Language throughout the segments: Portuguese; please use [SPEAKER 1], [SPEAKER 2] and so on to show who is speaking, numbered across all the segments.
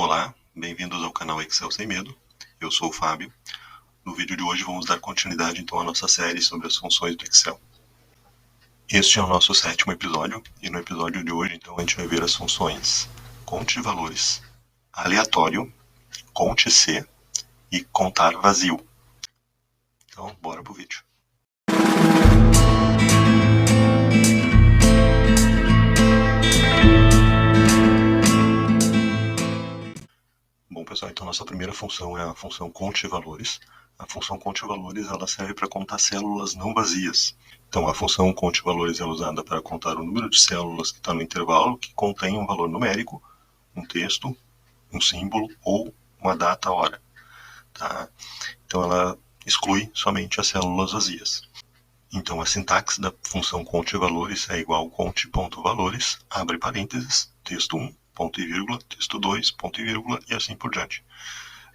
[SPEAKER 1] Olá, bem-vindos ao canal Excel Sem Medo. Eu sou o Fábio. No vídeo de hoje vamos dar continuidade então à nossa série sobre as funções do Excel. Este é o nosso 7º episódio e no episódio de hoje então a gente vai ver as funções conte valores, aleatório, conte C e contar vazio. Então, bora pro vídeo. Bom, pessoal, então nossa primeira função é a função conte valores. A função conte valores ela serve para contar células não vazias. Então, a função conte valores é usada para contar o número de células que está no intervalo que contém um valor numérico, um texto, um símbolo ou uma data-hora. Tá? Então, ela exclui somente as células vazias. Então, a sintaxe da função conte valores é igual conte.valores, abre parênteses, texto 1, ponto e vírgula, texto 2, ponto e vírgula, e assim por diante.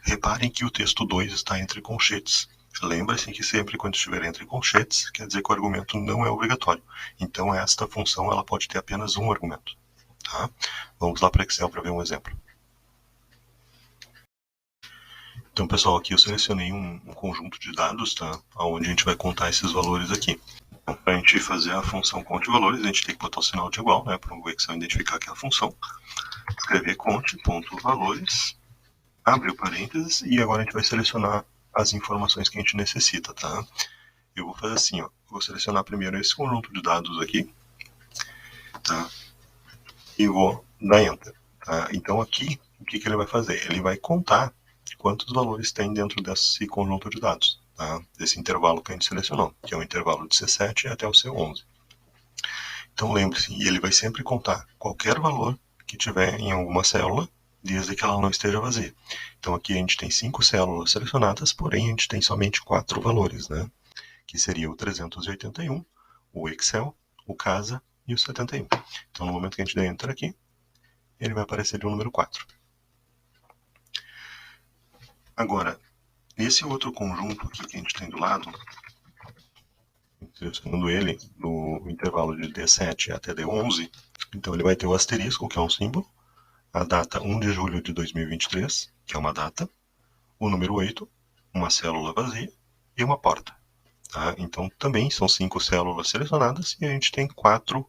[SPEAKER 1] Reparem que o texto 2 está entre colchetes. Lembre-se que sempre quando estiver entre colchetes, quer dizer que o argumento não é obrigatório. Então, esta função ela pode ter apenas um argumento. Tá? Vamos lá para o Excel para ver um exemplo. Então, pessoal, aqui eu selecionei um conjunto de dados, tá? Onde a gente vai contar esses valores aqui. Então, para a gente fazer a função conte valores, a gente tem que botar o sinal de igual, né? Para o Excel identificar que é a função. Escrever conte.valores, abre o parênteses, e agora a gente vai selecionar as informações que a gente necessita, tá? Eu vou fazer assim, ó. Vou selecionar primeiro esse conjunto de dados aqui, tá? E vou dar Enter, tá? Então aqui, o que ele vai fazer? Ele vai contar quantos valores tem dentro desse conjunto de dados, tá? Desse intervalo que a gente selecionou, que é o intervalo de C7 até o C11. Então lembre-se, e ele vai sempre contar qualquer valor que tiver em alguma célula, desde que ela não esteja vazia. Então aqui a gente tem 5 células selecionadas, porém a gente tem somente 4 valores, né? Que seria o 381, o Excel, o Casa e o 71. Então no momento que a gente der Enter aqui, ele vai aparecer ali o número 4. Agora, esse outro conjunto aqui que a gente tem do lado, selecionando ele no intervalo de D7 até D11, então ele vai ter o asterisco, que é um símbolo, a data 1 de julho de 2023, que é uma data, o número 8, uma célula vazia e uma porta. Tá? Então também são 5 células selecionadas e a gente tem 4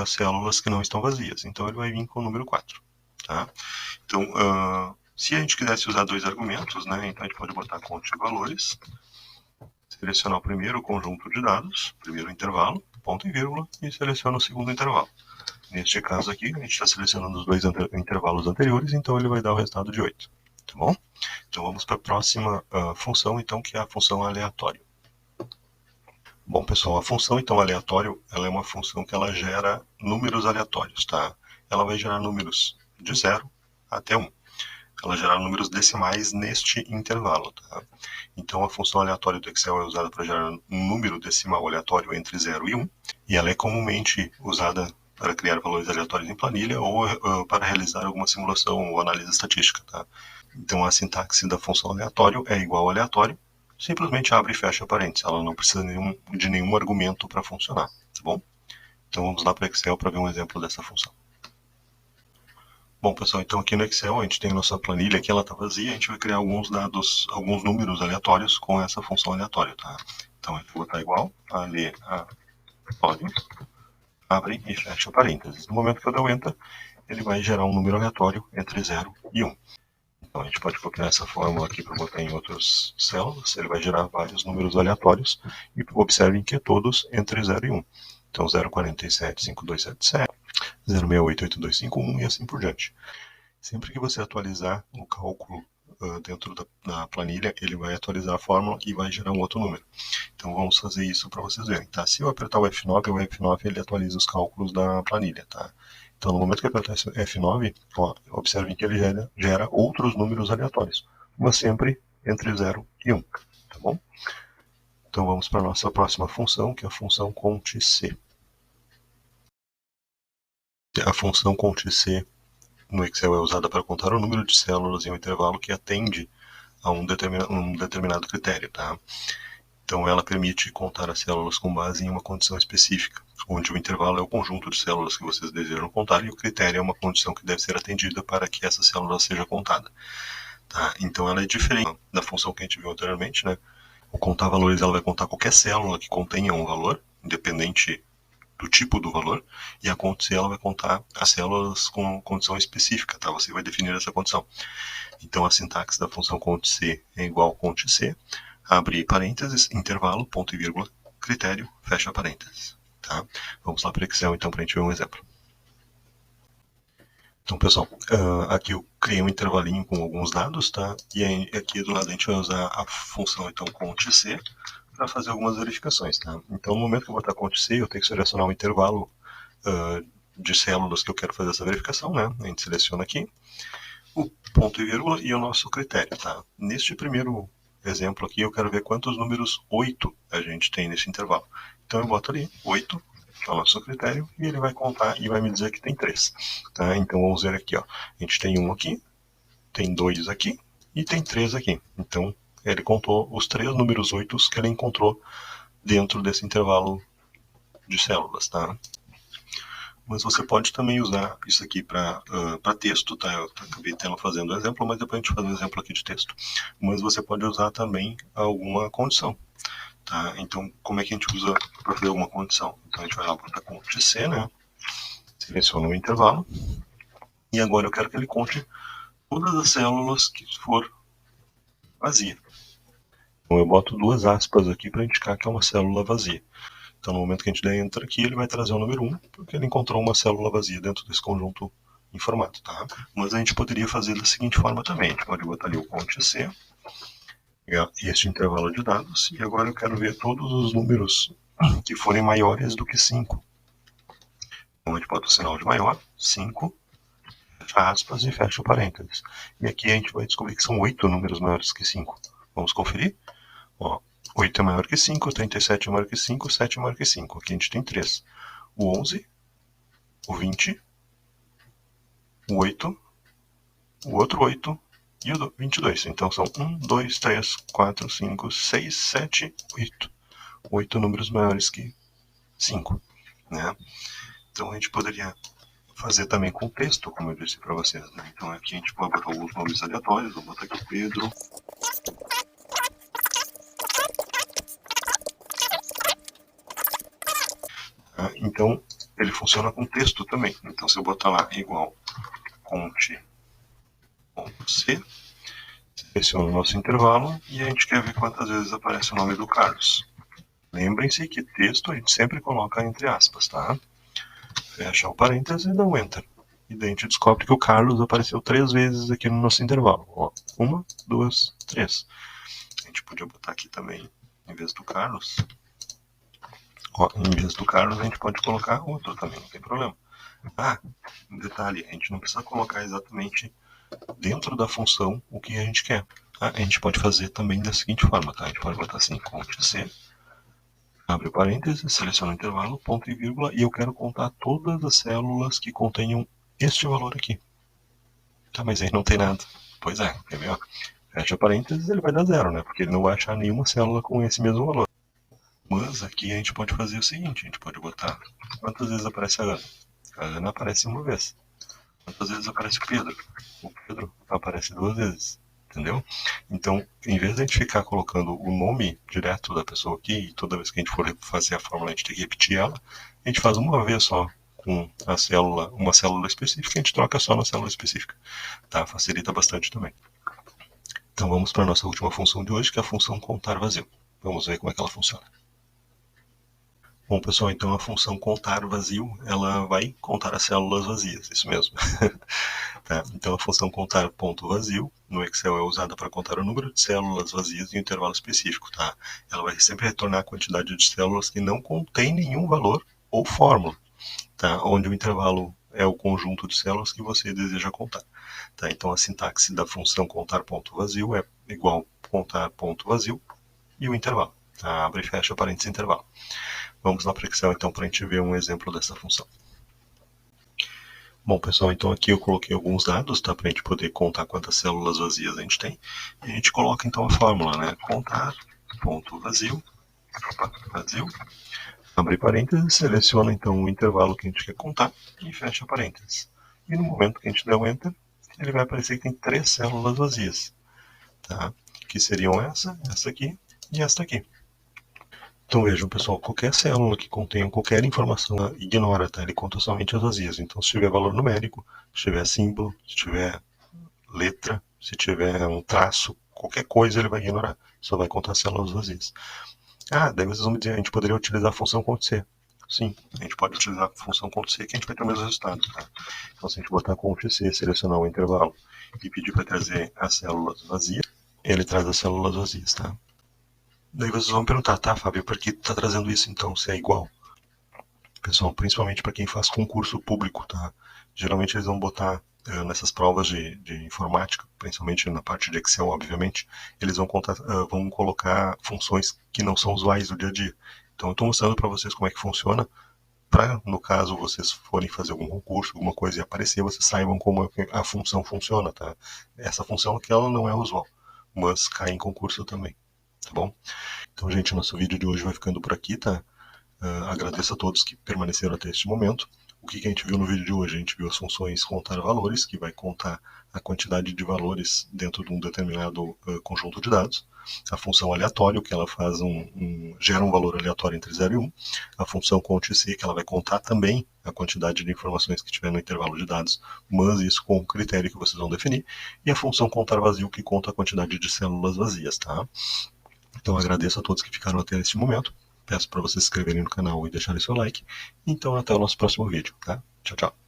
[SPEAKER 1] células que não estão vazias. Então ele vai vir com o número 4. Tá? Então, se a gente quisesse usar 2 argumentos, né, então a gente pode botar conte valores, selecionar o primeiro conjunto de dados, primeiro intervalo, ponto e vírgula, e seleciona o segundo intervalo. Neste caso aqui, a gente está selecionando os 2 intervalos anteriores, então ele vai dar o resultado de 8. Tá bom? Então vamos para a próxima função, então, que é a função aleatório. Bom, pessoal, a função, então, aleatório, ela é uma função que ela gera números aleatórios, tá? Ela vai gerar números de 0 até 1. Ela gera números decimais neste intervalo, tá? Então, a função aleatória do Excel é usada para gerar um número decimal aleatório entre 0 e 1, e ela é comumente usada para criar valores aleatórios em planilha ou para realizar alguma simulação ou análise estatística, tá? Então, a sintaxe da função aleatório é igual a aleatório, simplesmente abre e fecha parênteses. Ela não precisa de nenhum argumento para funcionar, tá bom? Então, vamos lá para o Excel para ver um exemplo dessa função. Bom, pessoal, então aqui no Excel a gente tem a nossa planilha, aqui ela está vazia, a gente vai criar alguns dados, alguns números aleatórios com essa função aleatória, tá? Então, eu vou botar igual, aleatório, abre e fecha parênteses. No momento que eu der o Enter, ele vai gerar um número aleatório entre 0 e 1. Então, a gente pode copiar essa fórmula aqui para botar em outras células, ele vai gerar vários números aleatórios, e observem que é todos entre 0 e 1. Então, 0475277, 0688251 e assim por diante. Sempre que você atualizar o cálculo dentro da planilha, ele vai atualizar a fórmula e vai gerar um outro número. Então vamos fazer isso para vocês verem, tá? Se eu apertar o F9 ele atualiza os cálculos da planilha, tá? Então no momento que eu apertar F9, ó, observem que ele gera outros números aleatórios, mas sempre entre 0 e 1, tá bom? Então vamos para a nossa próxima função, que é a função conte-C. A função conte-C no Excel é usada para contar o número de células em um intervalo que atende a um determinado critério, tá? Então ela permite contar as células com base em uma condição específica. onde o intervalo é o conjunto de células que vocês desejam contar e o critério é uma condição que deve ser atendida para que essa célula seja contada. Tá? Então ela é diferente da função que a gente viu anteriormente, né? O contar valores ela vai contar qualquer célula que contenha um valor, independente do tipo do valor, e a conta ela vai contar as células com condição específica, tá? Você vai definir essa condição. Então a sintaxe da função cont_c é igual a cont_c, abre parênteses, intervalo, ponto e vírgula, critério, fecha parênteses. Tá? Vamos lá para o Excel então para a gente ver um exemplo. Então, pessoal, aqui eu criei um intervalinho com alguns dados, tá? E aí, aqui do lado a gente vai usar a função então cont_c para fazer algumas verificações, tá? Então, no momento que eu botar cont_c, eu tenho que selecionar um intervalo de células que eu quero fazer essa verificação, né? A gente seleciona aqui o ponto e vírgula e o nosso critério, tá? Neste primeiro exemplo aqui, eu quero ver quantos números 8 a gente tem nesse intervalo. Então, eu boto ali 8, que é o nosso critério, e ele vai contar e vai me dizer que tem 3. Tá? Então, vamos ver aqui, ó. A gente tem 1 aqui, tem 2 aqui e tem 3 aqui. Então, ele contou os 3 números 8 que ele encontrou dentro desse intervalo de células, tá? Mas você pode também usar isso aqui para texto, tá? Eu acabei fazendo um exemplo, mas depois a gente faz um exemplo aqui de texto. Mas você pode usar também alguma condição, tá? Então, como é que a gente usa para fazer alguma condição? Então, a gente vai lá para cont_c, né? Seleciona o intervalo. E agora eu quero que ele conte todas as células que for vazia. Então, eu boto 2 aspas aqui para indicar que é uma célula vazia. Então, no momento que a gente der Enter aqui, ele vai trazer o número 1, porque ele encontrou uma célula vazia dentro desse conjunto informado, tá? Mas a gente poderia fazer da seguinte forma também. A gente pode botar ali o cont_c, pegar este intervalo de dados, e agora eu quero ver todos os números que forem maiores do que 5. Então, a gente bota o sinal de maior, 5, fecha aspas e fecha o parênteses. E aqui a gente vai descobrir que são 8 números maiores que 5. Vamos conferir? Ó, 8 é maior que 5, 37 é maior que 5, 7 é maior que 5. Aqui a gente tem 3. O 11, o 20, o 8, o outro 8 e o 22. Então são 1, 2, 3, 4, 5, 6, 7, 8. 8 números maiores que 5. Né? Então a gente poderia fazer também com texto, como eu disse para vocês. Né? Então aqui a gente pode botar alguns nomes aleatórios. Vou botar aqui Pedro. Então, ele funciona com texto também. Então, se eu botar lá igual cont_c, seleciono o nosso intervalo e a gente quer ver quantas vezes aparece o nome do Carlos. Lembrem-se que texto a gente sempre coloca entre aspas, tá? Fecha o parênteses e dá um Enter. E daí a gente descobre que o Carlos apareceu 3 vezes aqui no nosso intervalo. Ó, 1, 2, 3. A gente podia botar aqui também, em vez do Carlos... Ó, em vez do Carlos, a gente pode colocar outro também, não tem problema. Um detalhe, a gente não precisa colocar exatamente dentro da função o que a gente quer. A gente pode fazer também da seguinte forma, tá? A gente pode botar assim, cont_c, abre parênteses, seleciona o intervalo, ponto e vírgula, e eu quero contar todas as células que contenham este valor aqui. Tá, mas aí não tem nada. Pois é, quer ver? Fecha parênteses, ele vai dar 0, né? Porque ele não vai achar nenhuma célula com esse mesmo valor. Mas aqui a gente pode fazer o seguinte, a gente pode botar quantas vezes aparece a Ana. A Ana aparece uma vez. Quantas vezes aparece o Pedro? O Pedro aparece 2 vezes, entendeu? Então, em vez de a gente ficar colocando o nome direto da pessoa aqui, e toda vez que a gente for fazer a fórmula a gente tem que repetir ela, a gente faz uma vez só com a célula, uma célula específica, a gente troca só na célula específica, tá? Facilita bastante também. Então vamos para a nossa última função de hoje, que é a função contar vazio. Vamos ver como é que ela funciona. Bom, pessoal, então a função contar vazio, ela vai contar as células vazias, isso mesmo. Tá? Então a função contar ponto vazio no Excel é usada para contar o número de células vazias em um intervalo específico. Tá? Ela vai sempre retornar a quantidade de células que não contém nenhum valor ou fórmula, tá? Onde o intervalo é o conjunto de células que você deseja contar. Tá? Então a sintaxe da função contar ponto vazio é igual contar ponto vazio e o intervalo. Tá? Abre e fecha parênteses intervalo. Vamos lá para o Excel então para a gente ver um exemplo dessa função. Bom, pessoal, então aqui eu coloquei alguns dados, tá, para a gente poder contar quantas células vazias a gente tem. E a gente coloca então a fórmula, né? Contar ponto vazio, Abre parênteses, seleciona então o intervalo que a gente quer contar e fecha parênteses. E no momento que a gente der o Enter, ele vai aparecer que tem 3 células vazias, tá? Que seriam essa aqui e esta aqui. Então vejam, pessoal, qualquer célula que contenha qualquer informação, ignora, tá? Ele conta somente as vazias. Então, se tiver valor numérico, se tiver símbolo, se tiver letra, se tiver um traço, qualquer coisa ele vai ignorar. Só vai contar células vazias. Ah, daí vocês vão me dizer, a gente poderia utilizar a função .c. Sim, a gente pode utilizar a função .c que a gente vai ter o mesmo resultado. Tá? Então, se a gente botar .c, selecionar o intervalo e pedir para trazer as células vazias, ele traz as células vazias, tá? Daí vocês vão perguntar, tá, Fábio, por que tá trazendo isso então, se é igual? Pessoal, principalmente para quem faz concurso público, tá? Geralmente eles vão botar nessas provas de informática, principalmente na parte de Excel, obviamente, eles vão colocar funções que não são usuais do dia a dia. Então eu estou mostrando para vocês como é que funciona, para, no caso, vocês forem fazer algum concurso, alguma coisa e aparecer, vocês saibam como a função funciona, tá? Essa função aqui, ela não é usual, mas cai em concurso também, tá bom? Então, gente, nosso vídeo de hoje vai ficando por aqui, tá? Agradeço a todos que permaneceram até este momento. O que a gente viu no vídeo de hoje? A gente viu as funções contar valores, que vai contar a quantidade de valores dentro de um determinado conjunto de dados. A função aleatório, que ela faz gera um valor aleatório entre 0 e 1. A função CONT-C, que ela vai contar também a quantidade de informações que tiver no intervalo de dados, mas isso com o critério que vocês vão definir. E a função contar vazio, que conta a quantidade de células vazias, tá? Então agradeço a todos que ficaram até este momento. Peço para vocês se inscreverem no canal e deixarem seu like. Então até o nosso próximo vídeo, tá? Tchau, tchau.